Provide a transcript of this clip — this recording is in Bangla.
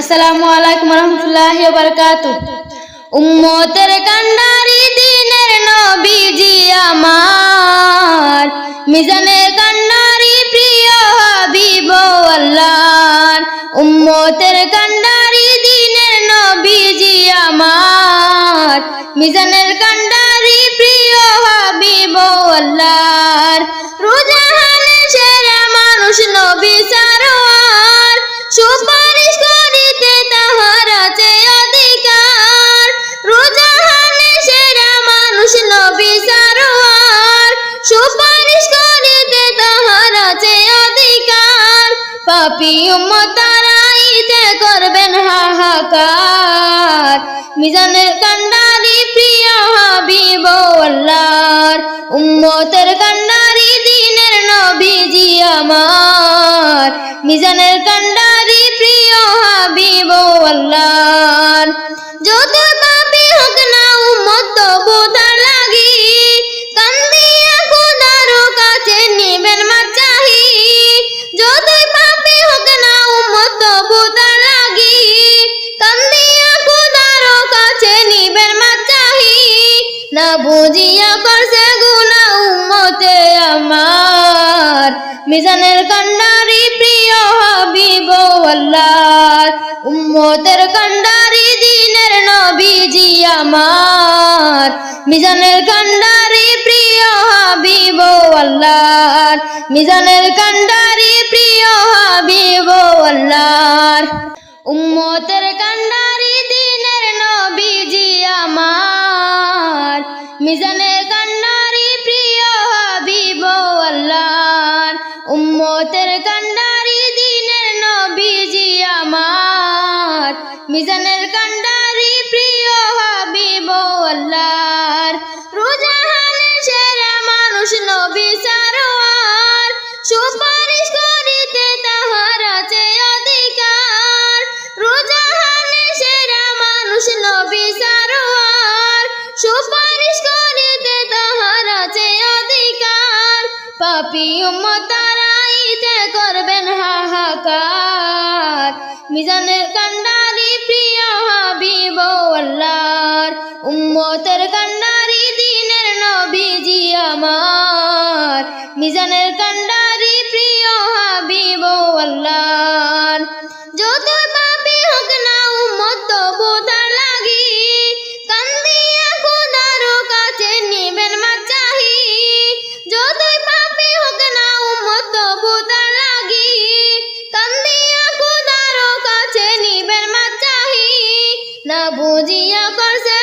আসসালামু আলাইকুম রহমতুল্লাহি ওয়া বারাকাতুহু। উম্মতের কান্ডারি দিনের নবীজি আমার, মিজানের কান্ডারি প্রিয় হাবিব আল্লাহর। উম্মতের কান্ডারি দিনের নবীজি আমার, মিজানের কান্ডারি প্রিয় হাবিব আল্লাহর। রোজাহানে সেরা মানুষ নবী সারোয়ার, সুপারিশ করিতে তাহার আছে অধিকার। রোজাহানে সেরা মানুষ নবী সারোয়ার, সুপারিশ করিতে তাহার আছে অধিকার। পাপী উম্মত তারাইতে করবেন হাহাকার, মিজানের কান্ডারি প্রিয় হাবিব আল্লাহর। উম্মতের কান্ডারি দিনের নবীজি আমার, মিজানের কান্ডারি প্রিয় হাবিব আল্লাহর। যত পাপী হোক না উম্মত তবু তার লাগি, কান্দিয়া খোদার কাছে নিবেন মাচাহি। যতই পাপী হোক না উম্মত তবু তার লাগি, কান্দিয়া খোদার কাছে নিবেন মাচাহি। না বুঝিয়া করছে গুনাহ উম্মতে আমার, মিজানের কান্ডারি প্রিয় হাবিব আল্লাহর। উম্মতের কান্ডারি দিনের নবীজি আমার, মিজানের কান্ডারি প্রিয় হাবিব আল্লাহর। মিজানের কান্ডারি প্রিয় হাবিব আল্লাহর। উম্মতের কান্ডারি দিনের নবীজি আমার, মিজানের কান্ডারি প্রিয় হাবিব আল্লাহর। উম্মতের কান্ডারি দিনের নবীজি আমার, মিজানের কান্ডারি প্রিয় হাবিব আল্লাহর। রোজাহানে সেরা মানুষ নবী সারোয়ার, সুপারিশ করিতে তাহার আছে অধিকার। রোজাহানে সেরা মানুষ নবী সারোয়ার, সুপারিশ করিতে তাহার আছে অধিকার। পাপী উম্মত তারাইতে করবেন হাহাকার, মিজানের কান্ডারি প্রিয় হাবিব আল্লাহর। উম্মতের কান্ডারি দিনের নবীজি আমার, মিজানের কান্ডারি প্রিয় হাবিব আল্লাহর। যত পাপী হোক না উম্মত তবু তার লাগি, কান্দিয়া খোদার কাছে নিবেন মাচাহি। যতই পাপী হোক না উম্মত তবু তার লাগি, কান্দিয়া খোদার কাছে নিবেন মাচাহি। না বুঝিয়া করছে